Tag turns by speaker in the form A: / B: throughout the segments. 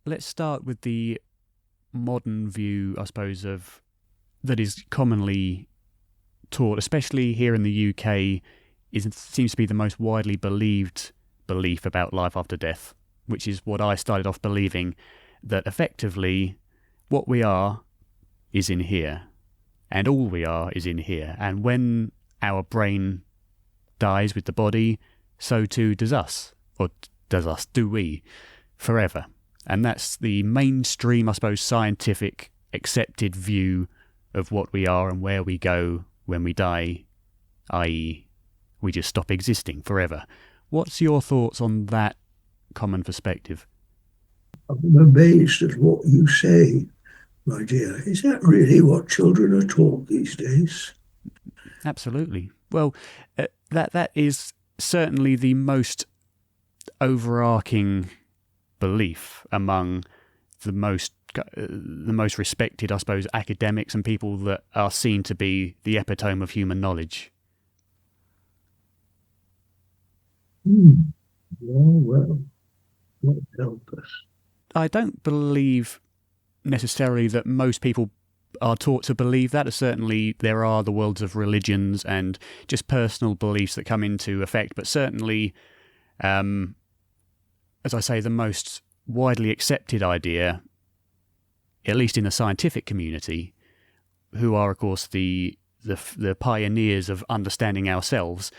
A: let's start with the modern view, I suppose, of that is commonly taught, especially here in the UK, seems to be the most widely believed belief about life after death, which is what I started off believing, that effectively what we are is in here, and all we are is in here. And when our brain dies with the body, so too does us, or do we, forever. And that's the mainstream, I suppose, scientific accepted view of what we are and where we go when we die, i.e. we just stop existing forever. What's your thoughts on that common perspective?
B: I'm amazed at what you say, my dear. Is that really what children are taught these days?
A: Absolutely. Well, that is certainly the most overarching belief among the most respected, I suppose, academics and people that are seen to be the epitome of human knowledge.
B: Well, God help us.
A: I don't believe necessarily that most people are taught to believe that. Certainly there are the worlds of religions and just personal beliefs that come into effect, but certainly, as I say, the most widely accepted idea, at least in the scientific community, who are, of course, the pioneers of understanding ourselves,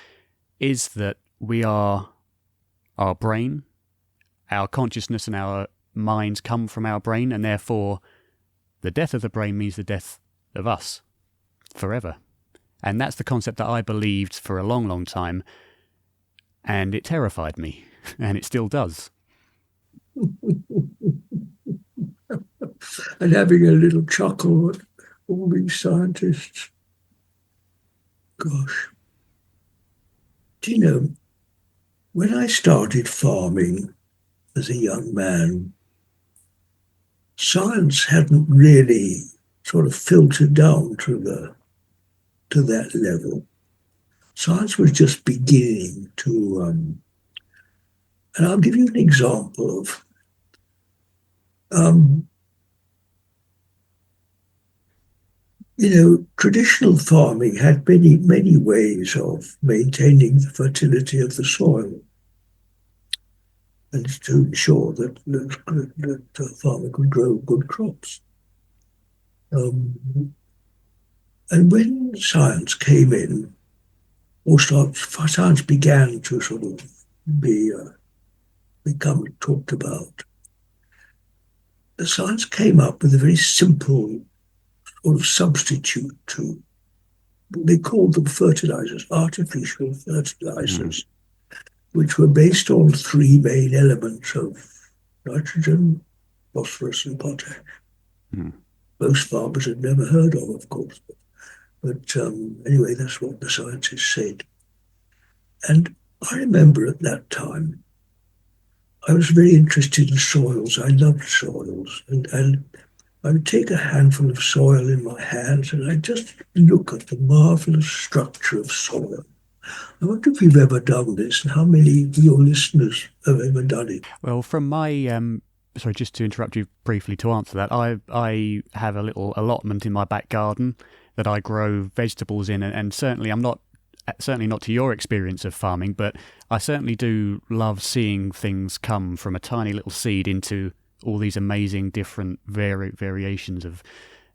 A: is that we are our brain, our consciousness and our minds come from our brain, and therefore the death of the brain means the death of us forever. And that's the concept that I believed for a long, long time, and it terrified me, and it still does.
B: And having a little chuckle at all these scientists. Gosh. Do you know, when I started farming as a young man, science hadn't really sort of filtered down to that level. Science was just beginning to, and I'll give you an example of, traditional farming had many ways of maintaining the fertility of the soil and to ensure that the farmer could grow good crops. And when science came in, science began to sort of become talked about, the science came up with a very simple sort of substitute to, they called them fertilizers, artificial fertilizers, which were based on three main elements of nitrogen, phosphorus, and potash. Most farmers had never heard of course. But anyway, that's what the scientists said. And I remember at that time, I was very interested in soils. I loved soils. And I would take a handful of soil in my hands and I'd just look at the marvelous structure of soil. I wonder if you've ever done this and how many of your listeners have ever done it.
A: Well, from my sorry, just to interrupt you briefly to answer that, I have a little allotment in my back garden that I grow vegetables in, and certainly I'm not to your experience of farming, but I certainly do love seeing things come from a tiny little seed into all these amazing different variations of,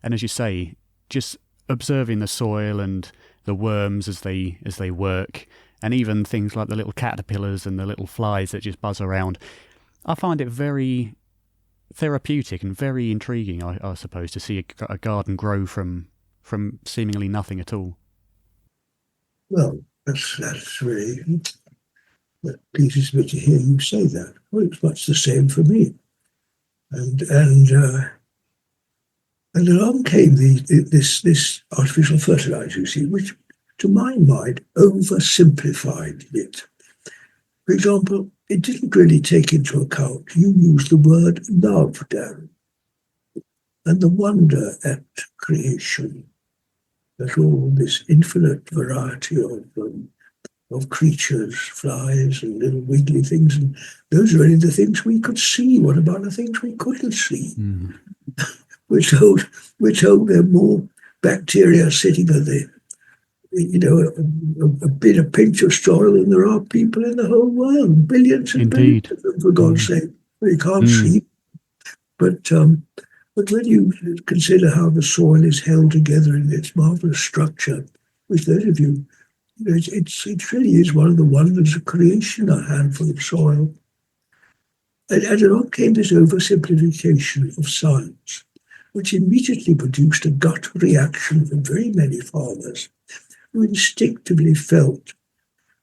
A: and as you say, just observing the soil and the worms as they work, and even things like the little caterpillars and the little flies that just buzz around. I find it very therapeutic and very intriguing, I suppose, to see a garden grow from seemingly nothing at all.
B: Well, that's really, that pleases me to hear you say that. Well, it's much the same for me. And along came this artificial fertilizer, you see, which, to my mind, oversimplified it. For example, it didn't really take into account, you used the word love, Darren, and the wonder at creation, that all this infinite variety of of creatures, flies and little wiggly things, and those are only the things we could see. What about the things we couldn't see?
A: Mm.
B: We're told there are more bacteria sitting on the, a pinch of soil than there are people in the whole world. Billions and billions
A: Indeed.
B: of them, for God's sake. You can't see. But when you consider how the soil is held together in its marvelous structure, which those of you, it really is one of the wonders of creation, a handful of soil. And along came this oversimplification of science, which immediately produced a gut reaction from very many farmers who instinctively felt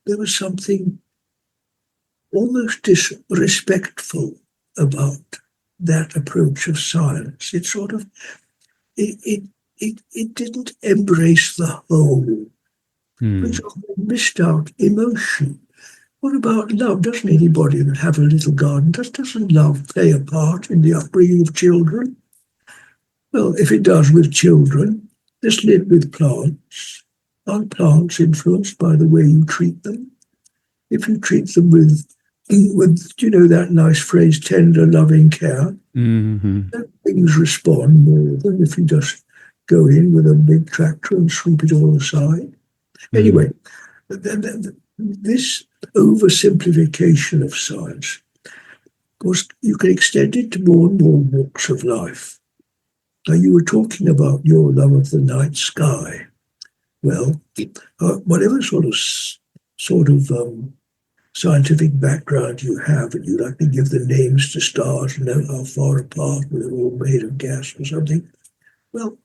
B: there was something almost disrespectful about that approach of science. It sort of, it didn't embrace the whole. It missed out emotion. What about love? Doesn't anybody that have a little garden, doesn't love play a part in the upbringing of children? Well, if it does with children, just live with plants. Aren't plants influenced by the way you treat them? If you treat them with that nice phrase, tender, loving care, things respond more than if you just go in with a big tractor and sweep it all aside. Anyway, this oversimplification of science, of course, you can extend it to more and more walks of life. Now, you were talking about your love of the night sky. Well, whatever sort of scientific background you have, and you like to give the names to stars and know how far apart they're all made of gas or something, well,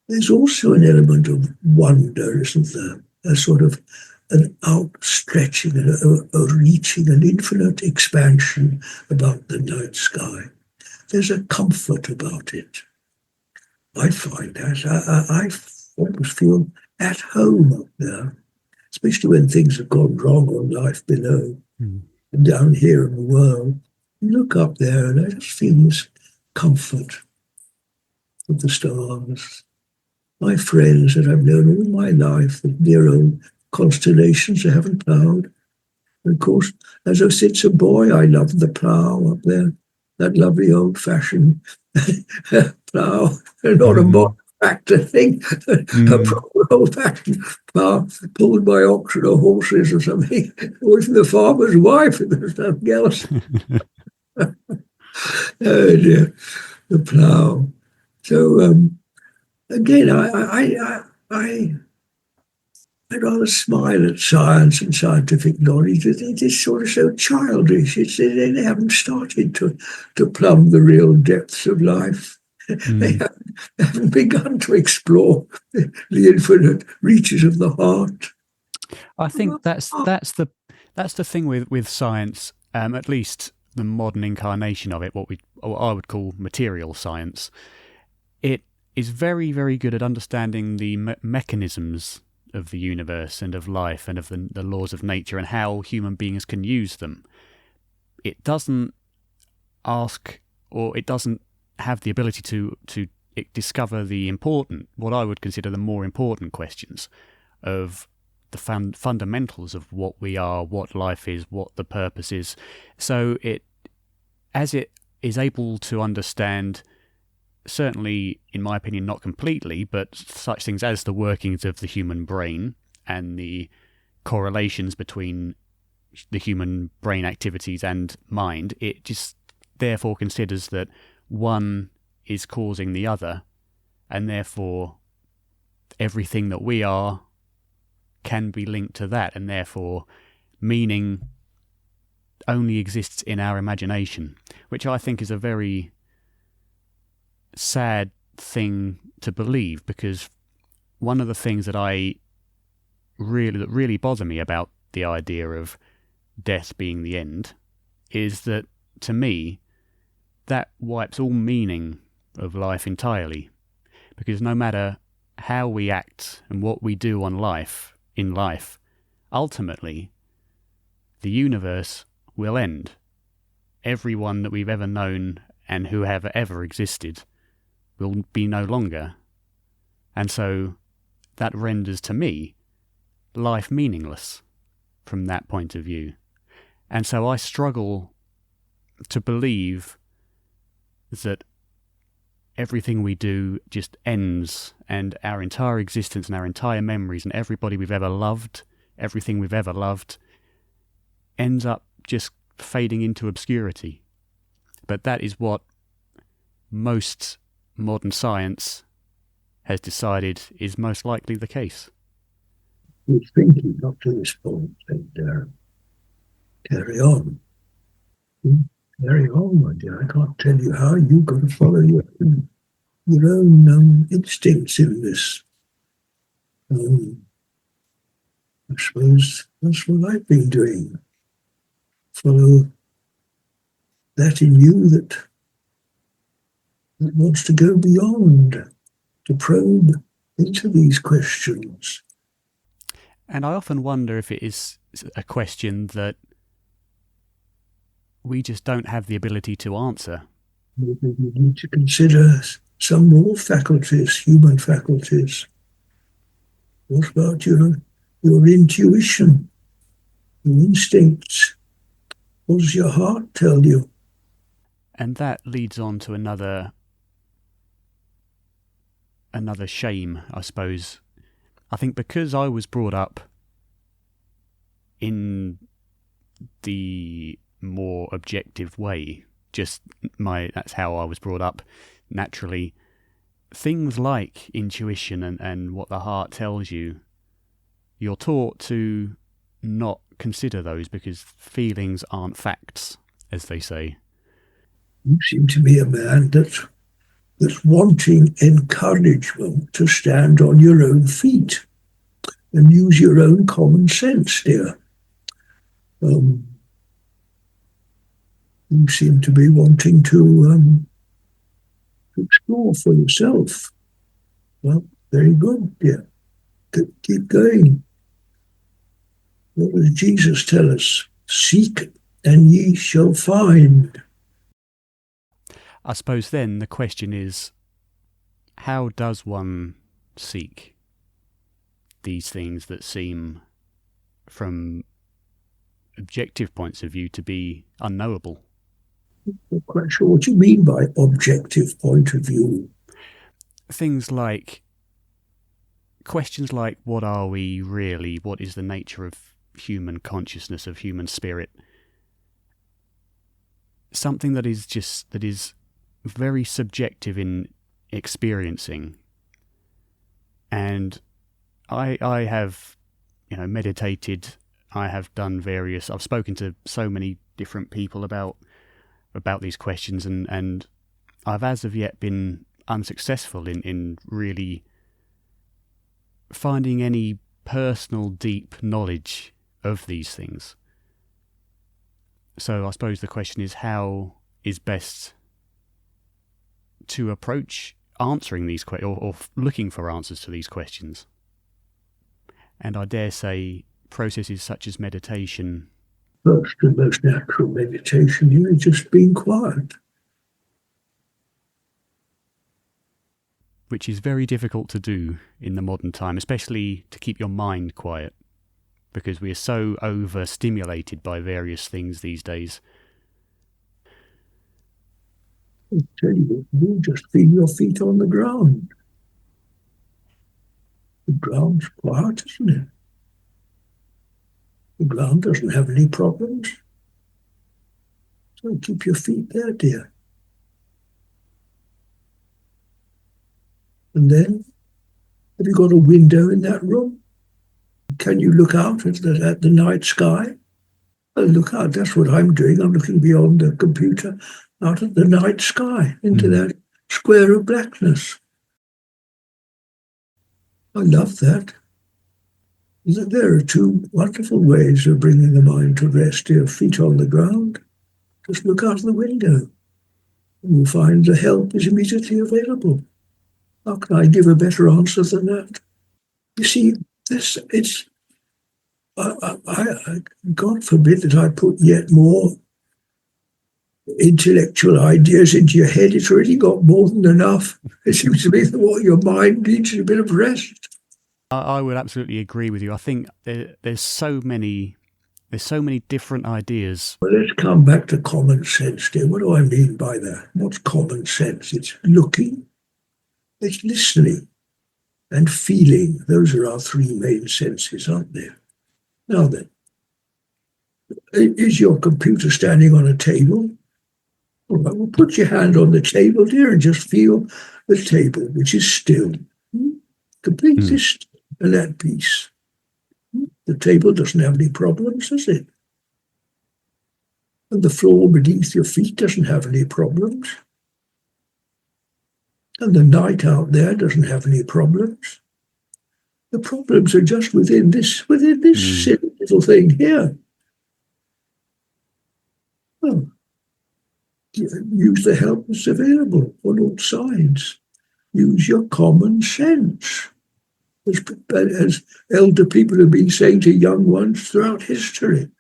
B: there's also an element of wonder, isn't there? A sort of an outstretching, a reaching, an infinite expansion about the night sky. There's a comfort about it. I find that. I always feel at home up there, especially when things have gone wrong on life below and down here in the world. You look up there and I just feel this comfort of the stars. My friends that I've known all my life, the dear old constellations I haven't ploughed. And of course, as I since a boy, I loved the plough up there, that lovely old-fashioned plough, not a modern tractor thing, a proper old-fashioned plough pulled by oxen or horses or something. It wasn't the farmer's wife, it was nothing else. Oh dear, the plough. So again, I'd rather smile at science and scientific knowledge. It is sort of so childish. They haven't started to plumb the real depths of life. They haven't begun to explore the infinite reaches of the heart.
A: I think that's the thing with science, at least the modern incarnation of it, what I would call material science. It is very, very good at understanding the mechanisms of the universe and of life and of the laws of nature and how human beings can use them. It doesn't ask, or it doesn't have the ability to discover what I would consider the more important questions of the fundamentals of what we are, what life is, what the purpose is. So as it is able to understand, certainly, in my opinion, not completely, but such things as the workings of the human brain and the correlations between the human brain activities and mind, it just therefore considers that one is causing the other, and therefore everything that we are can be linked to that, and therefore meaning only exists in our imagination, which I think is a very sad thing to believe, because one of the things that really bother me about the idea of death being the end is that, to me, that wipes all meaning of life entirely, because no matter how we act and what we do in life, ultimately the universe will end. Everyone that we've ever known and who have ever existed will be no longer. And so that renders, to me, life meaningless. from that point of view. And so I struggle to believe that everything we do just ends, and our entire existence and our entire memories and everybody we've ever loved, everything we've ever loved, ends up just fading into obscurity. But that is what most modern science has decided is most likely the case.
B: You're thinking up to this point, said Darren. Carry on. Carry on, my dear. I can't tell you how you've got to follow your own instincts in this. I suppose that's what I've been doing. Follow that in you that wants to go beyond, to probe into these questions.
A: And I often wonder if it is a question that we just don't have the ability to answer.
B: Maybe we need to consider some more faculties, human faculties. What about your intuition, your instincts? What does your heart tell you?
A: And that leads on to another shame, I suppose. I think because I was brought up in the more objective way, that's how I was brought up naturally, things like intuition and what the heart tells you, you're taught to not consider those because feelings aren't facts, as they say.
B: You seem to be a man that's wanting encouragement to stand on your own feet and use your own common sense, dear. You seem to be wanting to explore for yourself. Well, very good, dear. Keep going. What does Jesus tell us? Seek and ye shall find.
A: I suppose then the question is, how does one seek these things that seem, from objective points of view, to be unknowable?
B: I'm not quite sure what you mean by objective point of view.
A: Things like, questions like, what are we really? What is the nature of human consciousness, of human spirit? Something that is very subjective in experiencing. And I have, meditated. I have done I've spoken to so many different people about these questions, and I've as of yet been unsuccessful in really finding any personal deep knowledge of these things. So I suppose the question is, how is best to approach answering these questions, or looking for answers to these questions? And I dare say processes such as meditation.
B: First and most natural meditation here is just being quiet.
A: Which is very difficult to do in the modern time, especially to keep your mind quiet, because we are so overstimulated by various things these days.
B: I tell you, you just feel your feet on the ground. The ground's quiet, isn't it? The ground doesn't have any problems. So keep your feet there, dear. And then, have you got a window in that room? Can you look out at the night sky? Well, look out, that's what I'm doing. I'm looking beyond the computer, out at the night sky, into that square of blackness. I love that. There are two wonderful ways of bringing the mind to rest, dear. Feet on the ground. Just look out the window. And you'll find the help is immediately available. How can I give a better answer than that? You see, God forbid that I put yet more intellectual ideas into your head. It's already got more than enough. It seems to me that what your mind needs is a bit of rest.
A: I would absolutely agree with you. I think there's so many There's so many different ideas.
B: Well, let's come back to common sense, dear. What do I mean by that? What's common sense? It's looking, it's listening, and feeling. Those are our three main senses, aren't they? Now then, is your computer standing on a table? All right, well, put your hand on the table, dear, and just feel the table, which is still. Completely still and at peace. The table doesn't have any problems, does it? And the floor beneath your feet doesn't have any problems. And the night out there doesn't have any problems. The problems are just within this silly little thing here. Well, use the help that's available on all sides. Use your common sense. As elder people have been saying to young ones throughout history,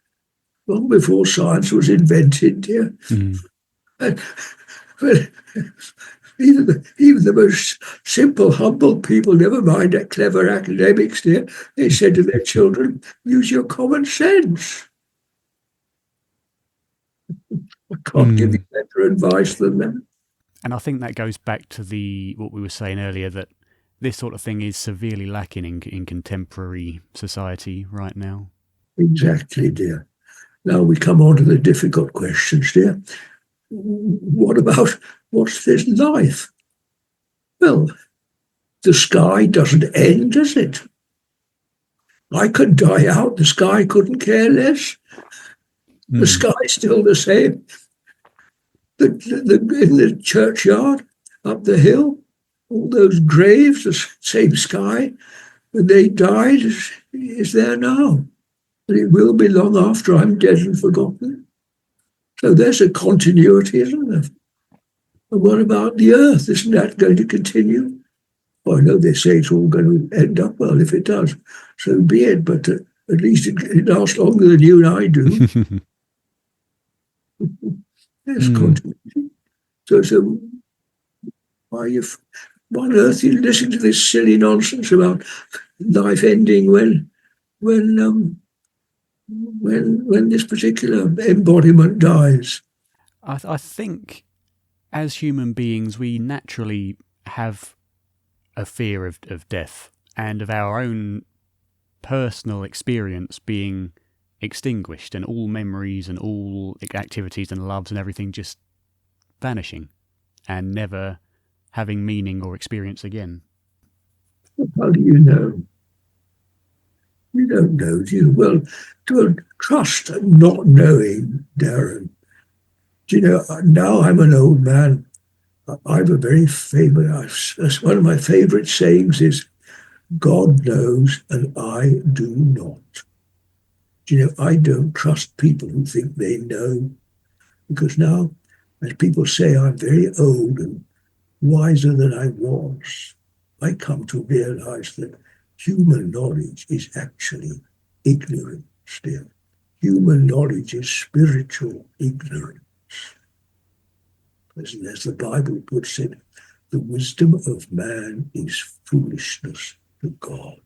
B: long before science was invented, dear. And, even the most simple, humble people, never mind that clever academics, dear, they said to their children, use your common sense. I can't give you better advice than that.
A: And I think that goes back to what we were saying earlier, that this sort of thing is severely lacking in contemporary society right now.
B: Exactly, dear. Now we come on to the difficult questions, dear. What's this life? Well, the sky doesn't end, does it? I could die out, the sky couldn't care less. The sky's still the same. In the churchyard, up the hill, all those graves, the same sky, when they died, is there now. And it will be long after I'm dead and forgotten. So there's a continuity, isn't there? And what about the earth? Isn't that going to continue? Well, I know they say it's all going to end up. Well, if it does, so be it. But at least it lasts longer than you and I do. There's continuity. So why on earth you listen to this silly nonsense about life ending when this particular embodiment dies?
A: I think as human beings, we naturally have a fear of death and of our own personal experience being extinguished and all memories and all activities and loves and everything just vanishing and never having meaning or experience again.
B: How do you know? You don't know, do you? Well, don't trust not knowing, Darren. Do you know, now I'm an old man. I have a very famous, one of my favourite sayings is, God knows and I do not. Do you know, I don't trust people who think they know, because now, as people say, I'm very old and wiser than I was. I come to realise that human knowledge is actually ignorance still. Human knowledge is spiritual ignorance. As the Bible puts it, the wisdom of man is foolishness to God.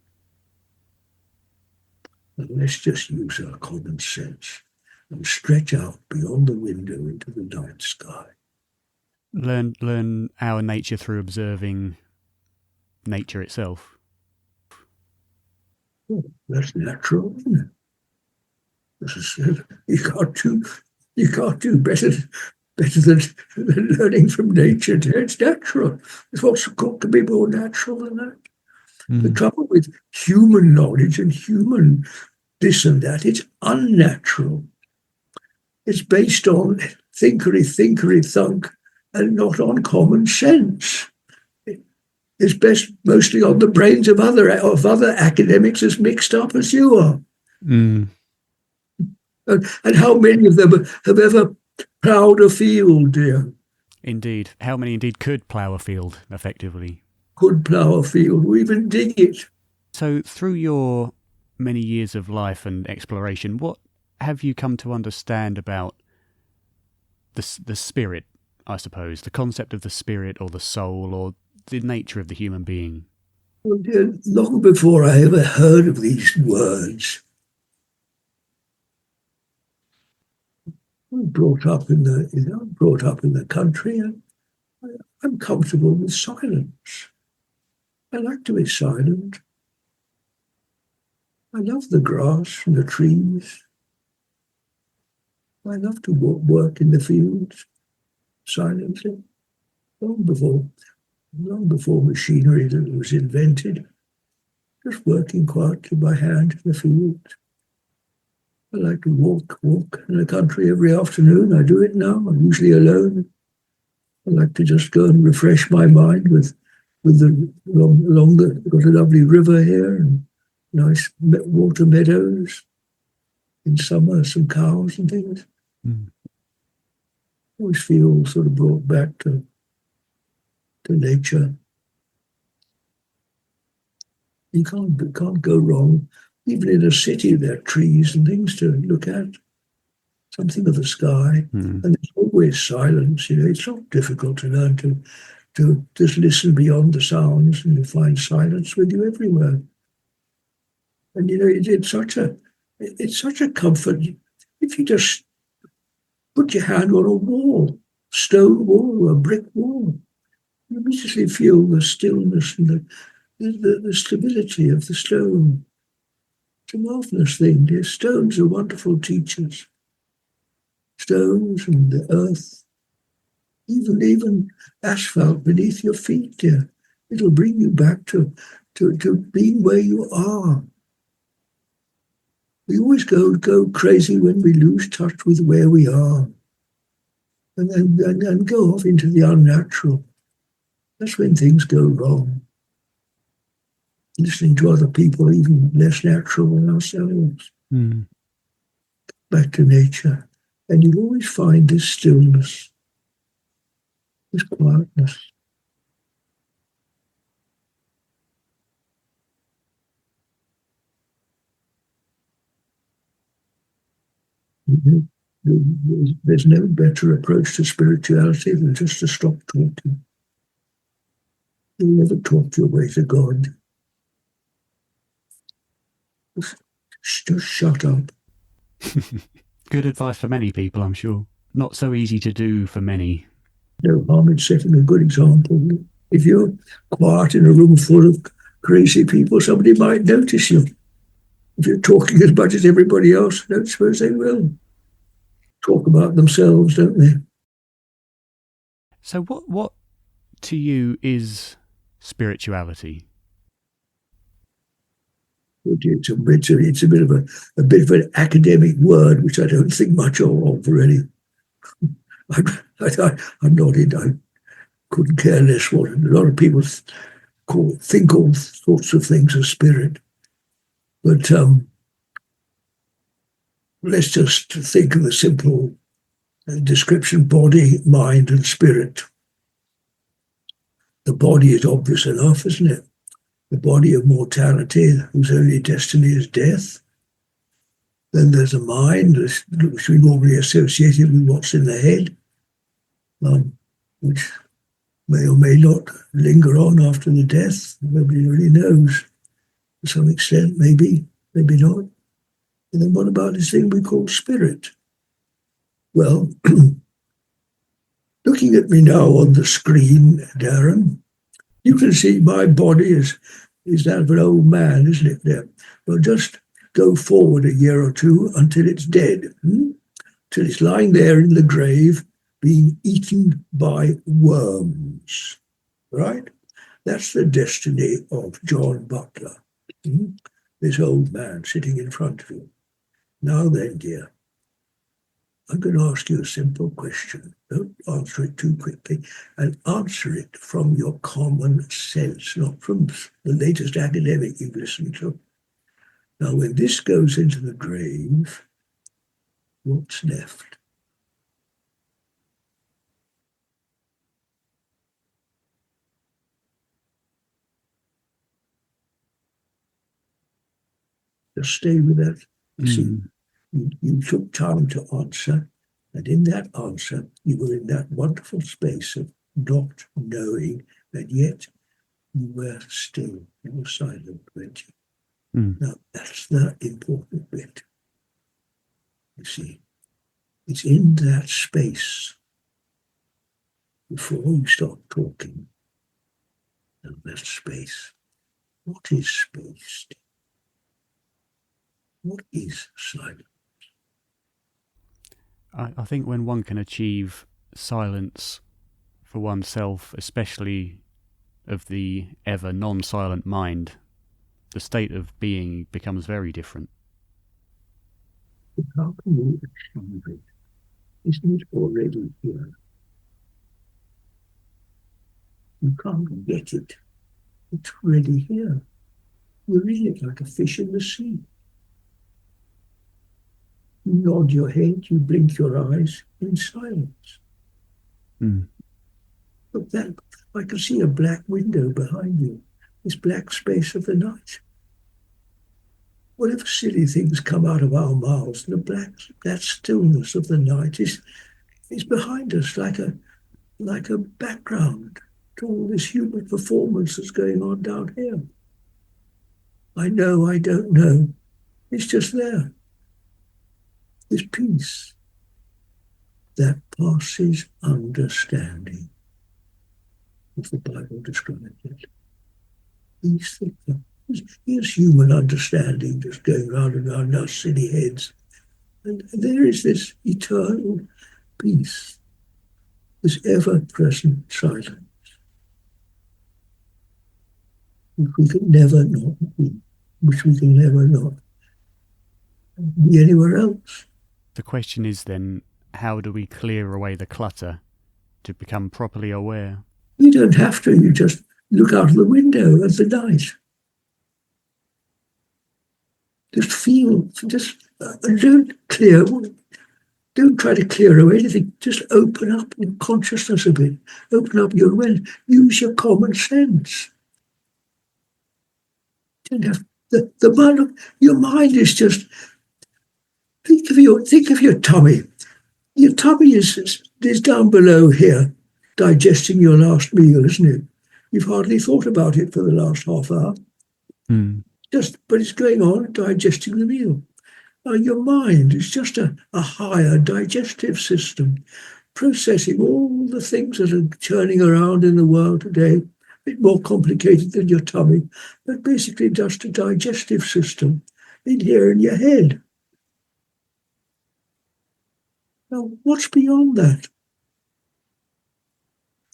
B: And let's just use our common sense and stretch out beyond the window into the night sky.
A: Learn our nature through observing nature itself.
B: Oh, that's natural, isn't it? You can't do better than learning from nature. It's natural. What can be more natural than that? The trouble with human knowledge and human this and that, it's unnatural. It's based on thinkery thunk and not on common sense. It's based mostly on the brains of other academics as mixed up as you are. And how many of them have ever ploughed a field, dear?
A: Indeed. How many indeed could plough a field effectively?
B: Could plough a field or even dig it.
A: So through your many years of life and exploration, what have you come to understand about the spirit, I suppose, the concept of the spirit or the soul or the nature of the human being?
B: Well, dear, long before I ever heard of these words, brought up in the country, and I'm comfortable with silence. I like to be silent. I love the grass and the trees. I love to work in the fields silently. Long before machinery was invented, just working quietly by hand in the fields. I like to walk in the country every afternoon. I do it now. I'm usually alone. I like to just go and refresh my mind with the along the. We've got a lovely river here and nice water meadows. In summer, some cows and things.
A: Mm.
B: I always feel sort of brought back to nature. You can't go wrong. Even in a city, there are trees and things to look at. Something of the sky, and there's always silence. It's not difficult to learn to just listen beyond the sounds, and you find silence with you everywhere. And it's such a comfort if you just put your hand on a wall, stone wall or a brick wall. You immediately feel the stillness and the stability of the stone. It's a marvelous thing. Dear. Stones are wonderful teachers. Stones and the earth, even asphalt beneath your feet, dear. It'll bring you back to being where you are. We always go crazy when we lose touch with where we are and go off into the unnatural. That's when things go wrong. Listening to other people, even less natural than ourselves. Back to nature. And you'll always find this stillness, this quietness. There's no better approach to spirituality than just to stop talking. You'll never talk your way to God. Just shut up.
A: Good advice for many people, I'm sure. Not so easy to do for many.
B: No harm in setting a good example. If you're quiet in a room full of crazy people, somebody might notice you. If you're talking as much as everybody else, I don't suppose they will. Talk about themselves, don't they?
A: So what to you is spirituality?
B: It's a bit of an academic word, which I don't think much of really. I'm not in. I couldn't care less what a lot of people think all sorts of things as spirit. But let's just think of the simple description: body, mind, and spirit. The body is obvious enough, isn't it? The body of mortality, whose only destiny is death. Then there's a mind, which we normally associate with what's in the head, which may or may not linger on after the death. Nobody really knows. To some extent, maybe not. And then what about this thing we call spirit? Well, looking at me now on the screen, Darren, you can see my body is that of an old man, isn't it? There. Well, just go forward a year or two until it's dead, till it's lying there in the grave being eaten by worms, right? That's the destiny of John Butler, this old man sitting in front of you. Now then, dear, I'm going to ask you a simple question. Don't answer it too quickly, and answer it from your common sense, not from the latest academic you've listened to. Now, when this goes into the grave, what's left? Just stay with that. See, you took time to answer, and in that answer, you were in that wonderful space of not knowing, and yet you were still, you were silent, weren't you? Now, that's the important bit. You see, It's in that space before you start talking. And that space. What is space? What is silence?
A: I think when one can achieve silence for oneself, especially of the ever non-silent mind, the state of being becomes very different.
B: But how can you achieve it? Isn't it already here? You can't get it. It's already here. You're in it like a fish in the sea. You nod your head, you blink your eyes in silence.
A: Mm.
B: But that, I can see a black window behind you, this black space of the night. Whatever silly things come out of our mouths, that stillness of the night is behind us like a background to all this human performance that's going on down here. I know, I don't know. It's just there. This peace that passes understanding, as the Bible describes it. Peace that here's human understanding just going round and round our silly heads. And there is this eternal peace, this ever-present silence, which we can never not be, which we can never not be anywhere else.
A: The question is then, how do we clear away the clutter to become properly aware?
B: You don't have to, you just look out of the window at the night. Just feel, don't try to clear away anything. Just open up in consciousness a bit. Open up your awareness. Use your common sense. You don't have the mind. Your mind is just. Think of your tummy. Your tummy is down below here, digesting your last meal, isn't it? You've hardly thought about it for the last half hour.
A: Mm.
B: But it's going on, digesting the meal. Your mind is just a higher digestive system, processing all the things that are churning around in the world today. A bit more complicated than your tummy, but basically just a digestive system in here in your head. Now, what's beyond that?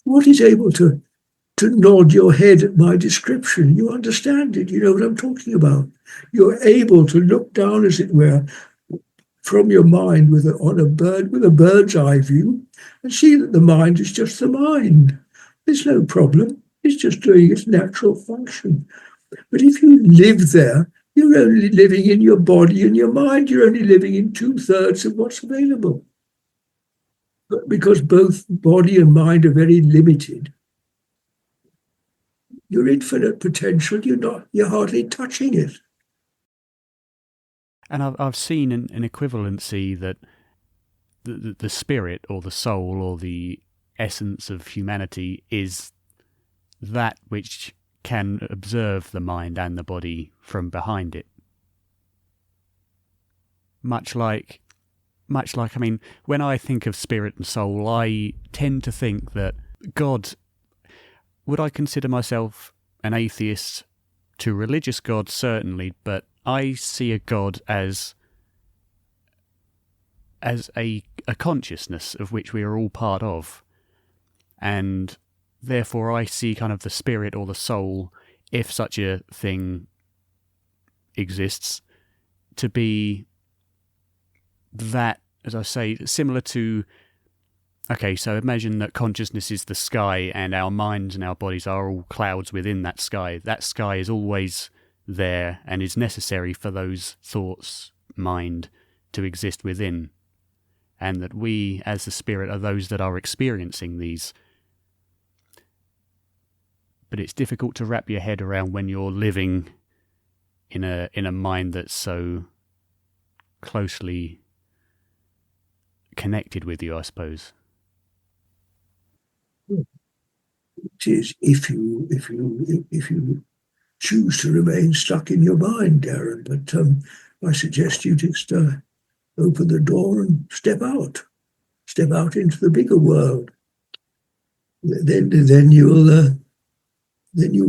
B: What is able to nod your head at my description? You understand it. You know what I'm talking about. You're able to look down, as it were, from your mind with a bird's eye view and see that the mind is just the mind. There's no problem. It's just doing its natural function. But if you live there, you're only living in your body and your mind. You're only living in 2/3 of what's available. But because both body and mind are very limited, your infinite potential, you're hardly touching it.
A: And I've seen an equivalency that the spirit or the soul or the essence of humanity is that which can observe the mind and the body from behind it. Much like, I mean, when I think of spirit and soul, I tend to think that God, would I consider myself an atheist to religious God? Certainly, but I see a God as a consciousness of which we are all part of, and therefore I see kind of the spirit or the soul, if such a thing exists, to be that, as I say, similar to, okay, so imagine that consciousness is the sky and our minds and our bodies are all clouds within that sky. That sky is always there and is necessary for those thoughts, mind, to exist within. And that we, as the spirit, are those that are experiencing these. But it's difficult to wrap your head around when you're living in a mind that's so closely connected with you, I suppose.
B: It is if you choose to remain stuck in your mind, Darren. But I suggest you just open the door and step out into the bigger world. Then you'll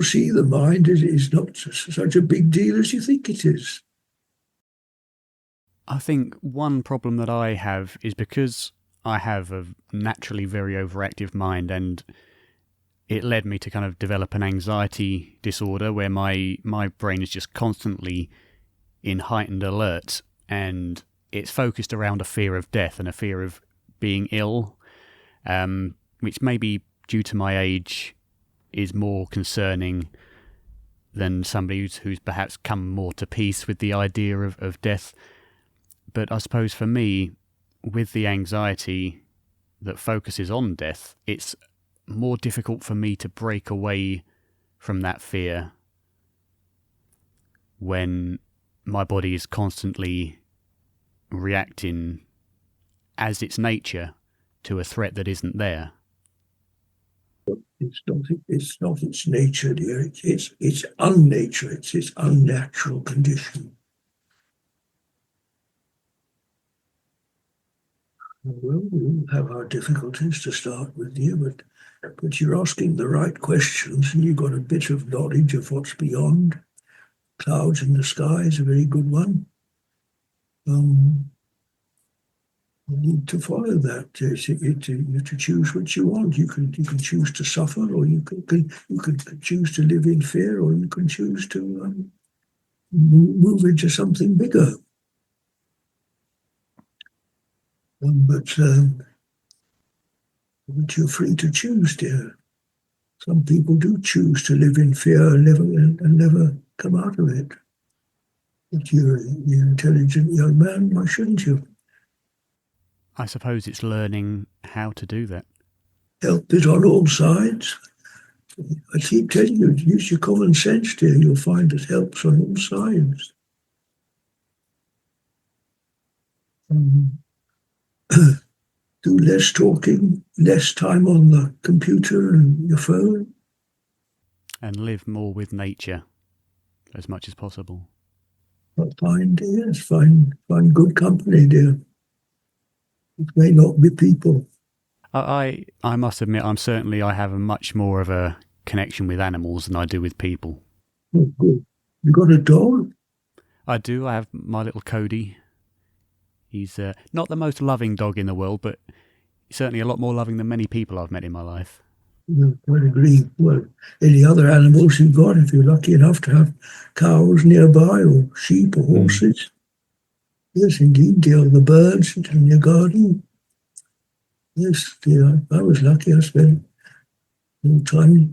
B: see the mind is not such a big deal as you think it is.
A: I think one problem that I have is because I have a naturally very overactive mind, and it led me to kind of develop an anxiety disorder where my brain is just constantly in heightened alert, and it's focused around a fear of death and a fear of being ill, which maybe due to my age is more concerning than somebody who's perhaps come more to peace with the idea of death. But I suppose for me, with the anxiety that focuses on death, it's more difficult for me to break away from that fear when my body is constantly reacting as its nature to a threat that isn't there.
B: It's not its nature, dear. It's unnature. It's its unnatural condition. Well, we'll have our difficulties to start with, dear, but you're asking the right questions, and you've got a bit of knowledge of what's beyond. Clouds in the sky is a very good one. You need to follow that. You to choose what you want. You can choose to suffer, or you can choose to live in fear, or you can choose to move into something bigger. But you're free to choose, dear. Some people do choose to live in fear and never come out of it. If you're an intelligent young man, why shouldn't you?
A: I suppose it's learning how to do that.
B: Help is on all sides. I keep telling you, use your common sense, dear. You'll find that help's on all sides. Do less talking, less time on the computer and your phone.
A: And live more with nature as much as possible.
B: Find good company, dear. It may not be people.
A: I must admit, I have a much more of a connection with animals than I do with people.
B: Oh, good. You got a dog?
A: I do. I have my little Cody. He's not the most loving dog in the world, but certainly a lot more loving than many people I've met in my life.
B: I quite agree. Well, any other animals you've got, if you're lucky enough to have cows nearby, or sheep or horses. Yes, indeed, dear. The birds in your garden. Yes, dear. I was lucky. I spent more time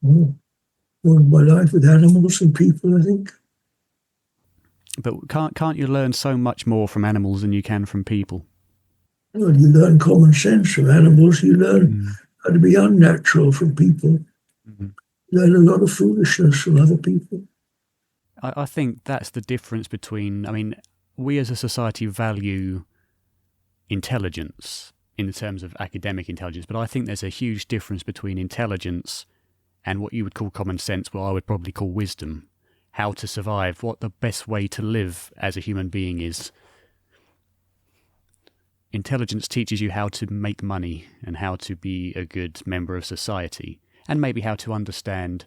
B: more of my life with animals than people, I think.
A: But can't you learn so much more from animals than you can from people?
B: Well, you learn common sense from animals. You learn how to be unnatural from people. You learn a lot of foolishness from other people.
A: I think that's the difference between, we as a society value intelligence in terms of academic intelligence, but I think there's a huge difference between intelligence and what you would call common sense, what I would probably call wisdom. How to survive, what the best way to live as a human being is. Intelligence teaches you how to make money and how to be a good member of society, and maybe how to understand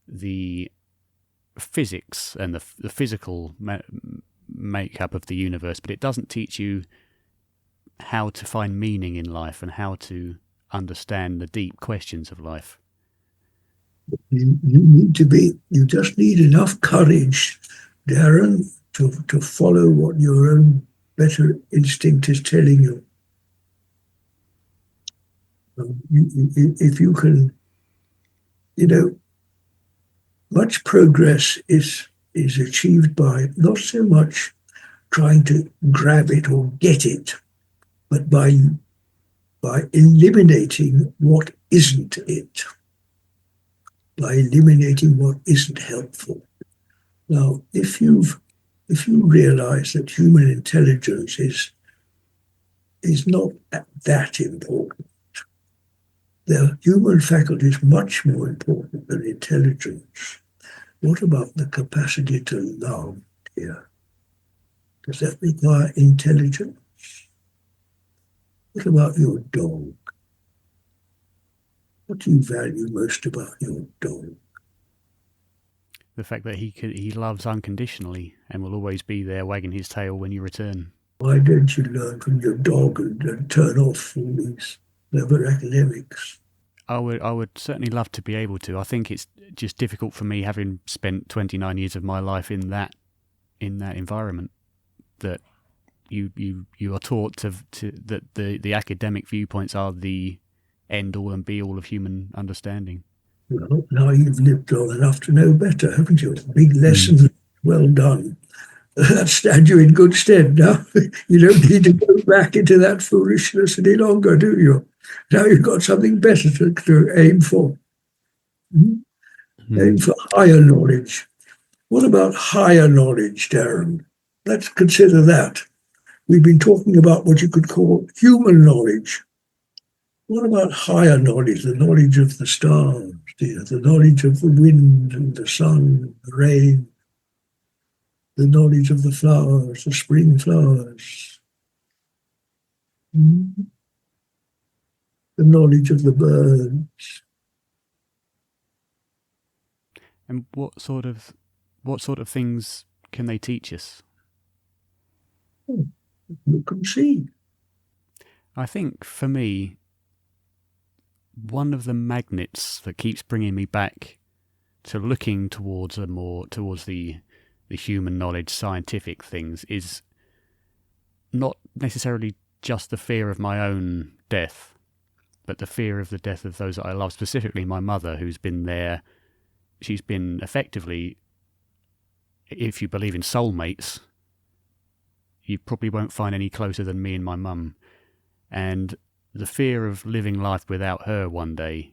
A: the physics and the physical makeup of the universe, but it doesn't teach you how to find meaning in life and how to understand the deep questions of life.
B: You just need enough courage, Darren, to follow what your own better instinct is telling you. If you can, much progress is achieved by not so much trying to grab it or get it, but by eliminating what isn't it. By eliminating what isn't helpful. Now, if you realize that human intelligence is not that important, the human faculty is much more important than intelligence. What about the capacity to love here? Does that require intelligence? What about your dog? What do you value most about your dog?
A: The fact that he loves unconditionally and will always be there wagging his tail when you return.
B: Why don't you learn from your dog and turn off all these clever academics?
A: I would certainly love to be able to. I think it's just difficult for me, having spent 29 years of my life in that environment, that you are taught to that the academic viewpoints are the end all and be all of human understanding.
B: Well, now you've lived long enough to know better, haven't you? Big lesson. Well done. That stands you in good stead now. You don't need to go back into that foolishness any longer, do you? Now you've got something better to aim for. Aim for higher knowledge. What about higher knowledge, Darren? Let's consider that. We've been talking about what you could call human knowledge. What about higher knowledge, the knowledge of the stars, dear, the knowledge of the wind and the sun, the rain, the knowledge of the flowers, the spring flowers, the knowledge of the birds.
A: And what sort of things can they teach us?
B: Look and see. I
A: think for me, one of the magnets that keeps bringing me back to looking towards the human knowledge, scientific things, is not necessarily just the fear of my own death, but the fear of the death of those that I love, specifically my mother, who's been there. She's been effectively, if you believe in soulmates, you probably won't find any closer than me and my mum. And the fear of living life without her one day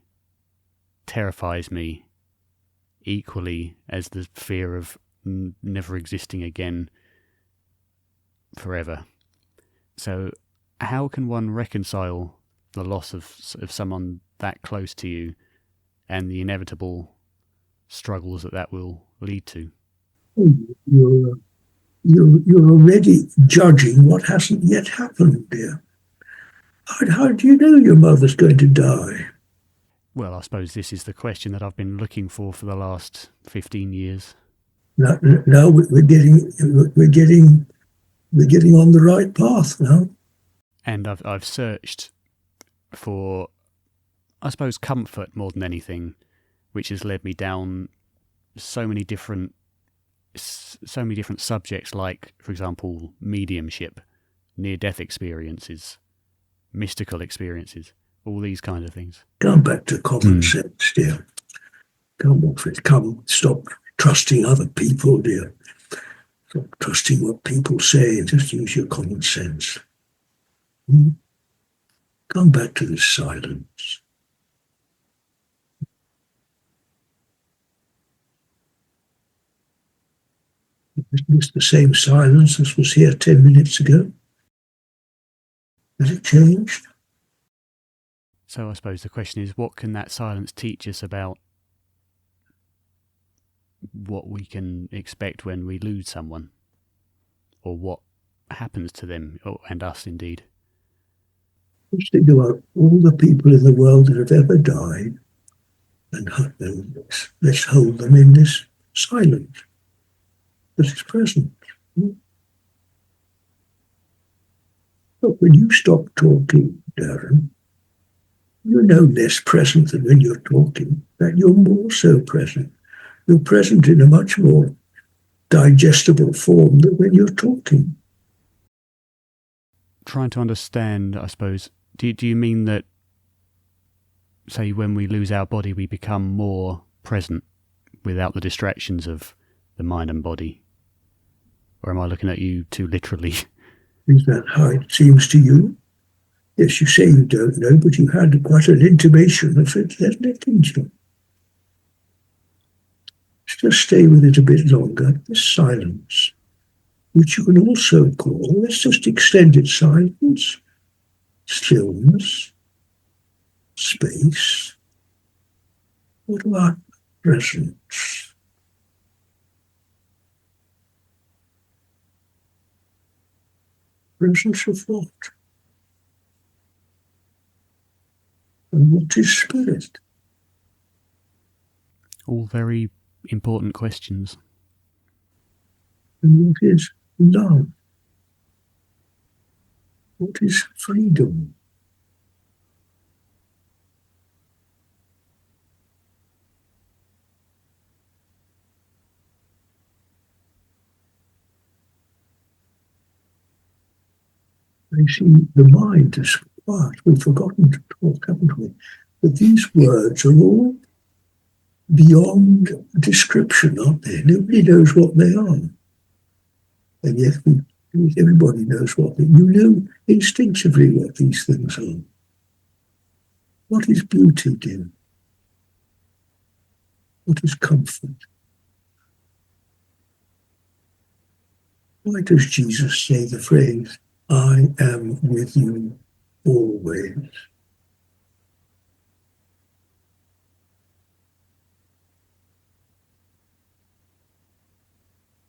A: terrifies me equally as the fear of never existing again forever. So how can one reconcile the loss of someone that close to you and the inevitable struggles that will lead to?
B: You're already judging what hasn't yet happened, dear. How do you know your mother's going to die?
A: Well, I suppose this is the question that I've been looking for the last 15 years.
B: Now we're getting on the right path now.
A: And I've searched for, I suppose, comfort more than anything, which has led me down so many different subjects, like, for example, mediumship, near-death experiences, mystical experiences, all these kind of things.
B: Come back to common sense, dear. Come off it. Stop trusting other people, dear. Stop trusting what people say and just use your common sense. Come back to this silence. Is this the same silence as was here 10 minutes ago? Has it changed?
A: So I suppose the question is, what can that silence teach us about what we can expect when we lose someone, or what happens to them, and us indeed?
B: Just think about all the people in the world that have ever died, and let's hold them in this silence that is present. But when you stop talking, Darren, you're no less present than when you're talking, but you're more so present. You're present in a much more digestible form than when you're talking.
A: Trying to understand, I suppose, do you mean that, say, when we lose our body, we become more present without the distractions of the mind and body? Or am I looking at you too literally?
B: Is that how it seems to you? Yes, you say you don't know, but you had quite an intimation of it, didn't you? Just stay with it a bit longer, this silence, which you can also call, let's just extend it, silence, stillness, space. What about presence? Presence of what? And what is spirit?
A: All very important questions.
B: And what is love? What is freedom? You see, the mind is quiet. We've forgotten to talk, haven't we? But these words are all beyond description, aren't they? Nobody knows what they are. And yet everybody knows what they are. You know instinctively what these things are. What is beauty, dear? What is comfort? Why does Jesus say the phrase, I am with you always?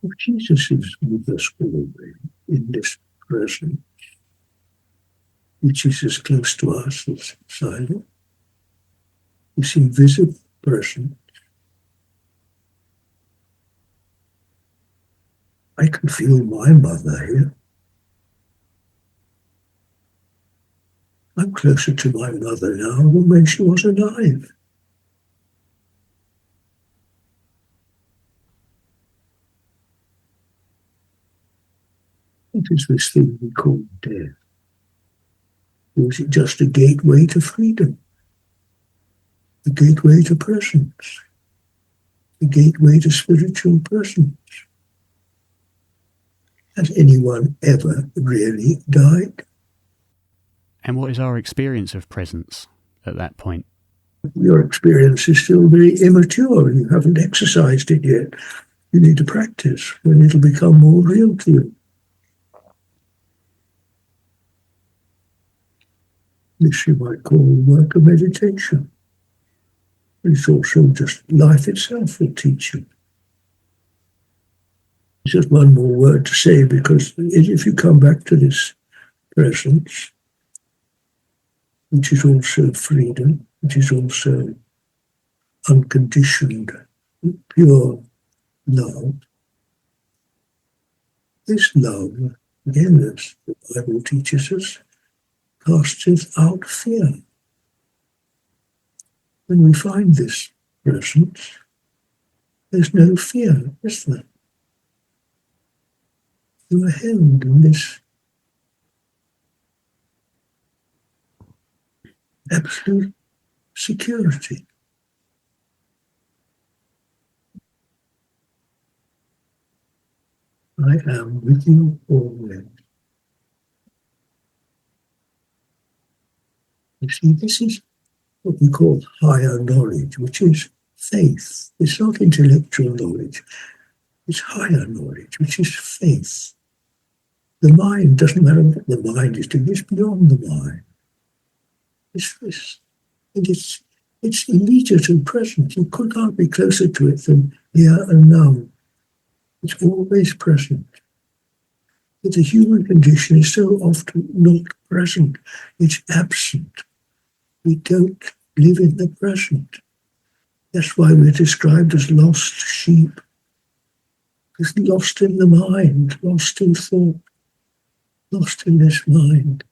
B: Well, Jesus is with us always in this present, which is as close to us as silent. It's invisible present. I can feel my mother here. I'm closer to my mother now than when she was alive. What is this thing we call death? Or is it just a gateway to freedom? A gateway to presence? A gateway to spiritual presence? Has anyone ever really died?
A: And what is our experience of presence at that point?
B: Your experience is still very immature. You haven't exercised it yet. You need to practice when it'll become more real to you. This you might call work of meditation. It's also just life itself will teach you. Just one more word to say, because if you come back to this presence, which is also freedom, which is also unconditioned, pure love, this love, again, as the Bible teaches us, casteth out fear. When we find this presence, there's no fear, is there? You are held in this absolute security. I am with you always. You see, this is what we call higher knowledge, which is faith. It's not intellectual knowledge. It's higher knowledge, which is faith. The mind doesn't matter what the mind is doing. It's beyond the mind. It's this. And it's immediate and present. You could not be closer to it than here and now. It's always present. But the human condition is so often not present. It's absent. We don't live in the present. That's why we're described as lost sheep. It's lost in the mind, lost in thought, lost in this mind,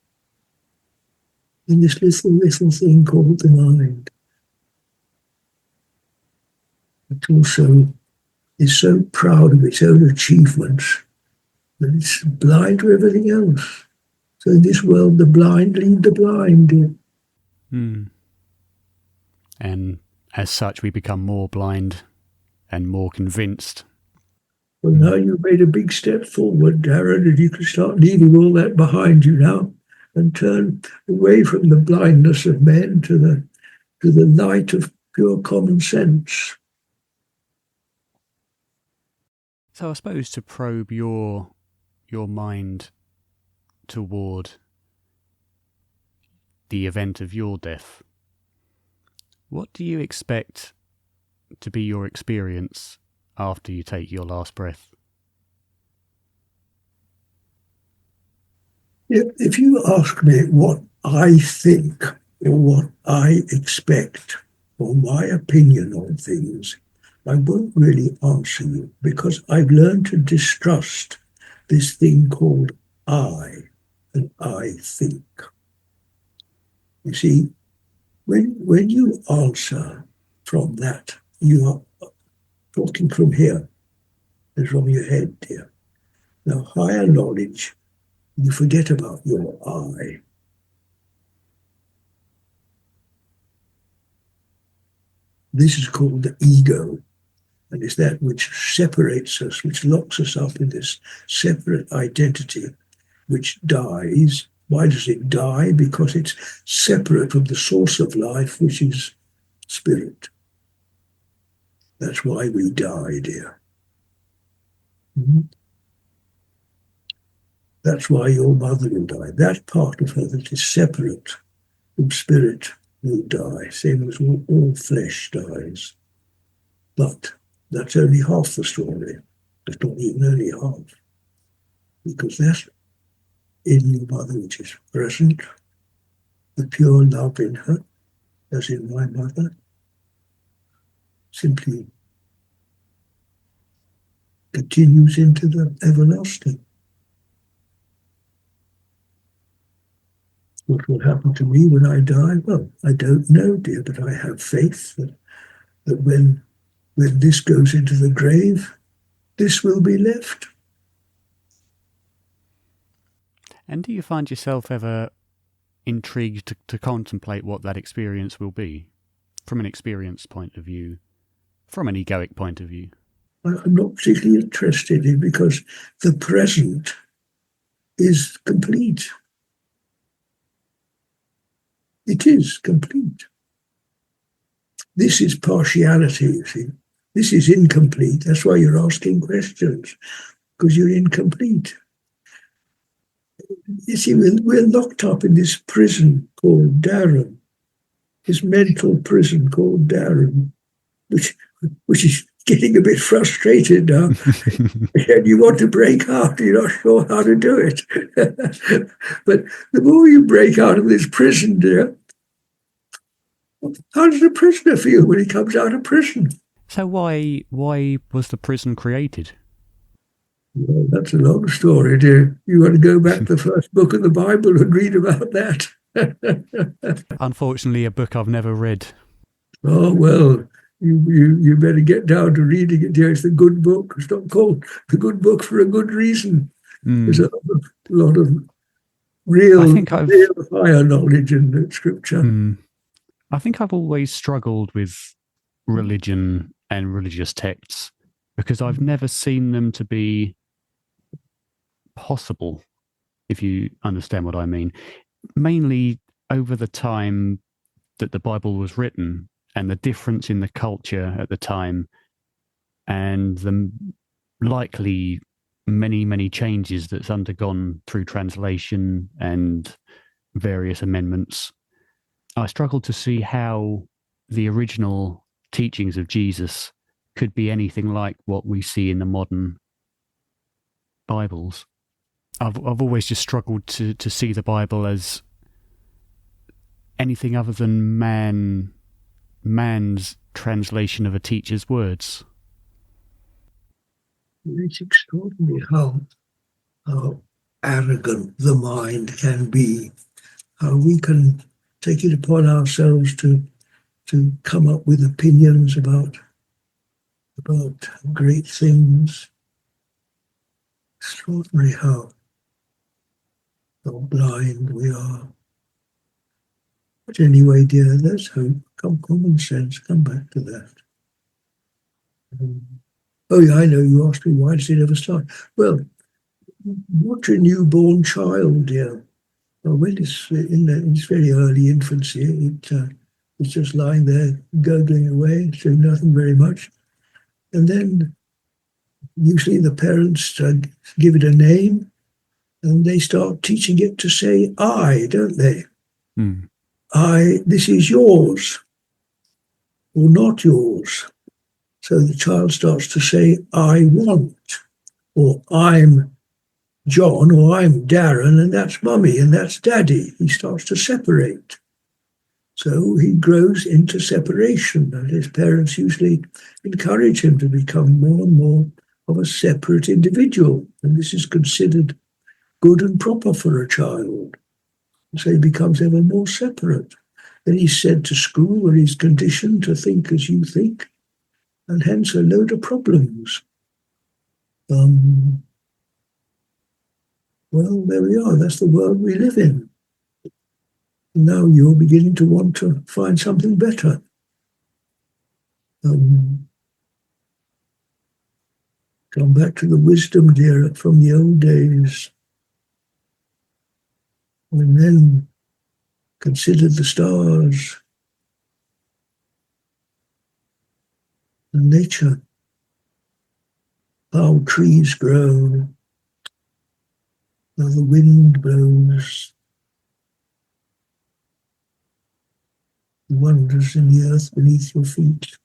B: in this little thing called the mind. It also is so proud of its own achievements that it's blind to everything else. So in this world, the blind lead the blind.
A: And as such, we become more blind and more convinced.
B: Well, now you've made a big step forward, Darren, and you can start leaving all that behind you now and turn away from the blindness of men to the light of pure common sense.
A: So I suppose to probe your mind toward the event of your death, what do you expect to be your experience after you take your last breath?
B: If you ask me what I think or what I expect or my opinion on things, I won't really answer you because I've learned to distrust this thing called I and I think. You see, when you answer from that, you are talking from here, and from your head, dear. Now, higher knowledge, you forget about your I. This is called the ego, and it's that which separates us, which locks us up in this separate identity, which dies. Why does it die? Because it's separate from the source of life, which is spirit. That's why we die, dear. Mm-hmm. That's why your mother will die. That part of her that is separate from spirit will die, same as all flesh dies. But that's only half the story. It's not even only half. Because that's in your mother which is present, the pure love in her, as in my mother, simply continues into the everlasting. What will happen to me when I die? Well, I don't know, dear, but I have faith that when this goes into the grave, this will be left.
A: And do you find yourself ever intrigued to contemplate what that experience will be, from an experience point of view, from an egoic point of view?
B: I'm not particularly interested in because the present is complete. It is complete. This is partiality, you see. This is incomplete. That's why you're asking questions, because you're incomplete. You see, we're locked up in this prison called Darren, this mental prison called Darren, which is getting a bit frustrated now. And you want to break out, you're not sure how to do it. But the more you break out of this prison, dear, how does a prisoner feel when he comes out of prison?
A: So why was the prison created?
B: Well, that's a long story, dear. You want to go back to the first book of the Bible and read about that?
A: Unfortunately, a book I've never read.
B: Oh, well, you better get down to reading it, dear. It's a good book. It's not called the good book for a good reason. There's a lot of real higher knowledge in the scripture.
A: I think I've always struggled with religion and religious texts because I've never seen them to be possible, if you understand what I mean. Mainly over the time that the Bible was written and the difference in the culture at the time and the likely many changes that's undergone through translation and various amendments. I struggle to see how the original teachings of Jesus could be anything like what we see in the modern Bibles. I've always just struggled to see the Bible as anything other than man's translation of a teacher's words.
B: It's extraordinary how arrogant the mind can be, how we can take it upon ourselves to come up with opinions about great things. Extraordinary how blind we are. But anyway, dear, let's hope. Common sense, come back to that. Oh, yeah, I know you asked me why does it ever start? Well, watch a newborn child, dear. When it's in its very early infancy, it's just lying there gurgling away, doing nothing very much. And then usually the parents give it a name and they start teaching it to say I, don't they? I, this is yours or not yours. So the child starts to say I want or I'm John, or I'm Darren, and that's Mummy, and that's Daddy. He starts to separate. So he grows into separation, and his parents usually encourage him to become more and more of a separate individual. And this is considered good and proper for a child. So he becomes ever more separate. Then he's sent to school where he's conditioned to think as you think, and hence a load of problems. Well, there we are. That's the world we live in. Now you're beginning to want to find something better. Come back to the wisdom, dear, from the old days. And then consider the stars, the nature, how trees grow, how the wind blows, the wonders in the earth beneath your feet.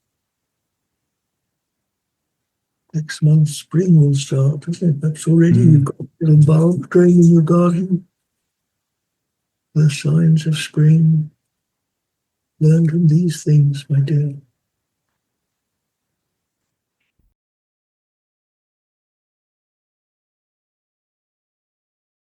B: Next month, spring will start, isn't it? That's already, you've got a little bulb growing in your garden. The signs of spring. Learn from these things, my dear.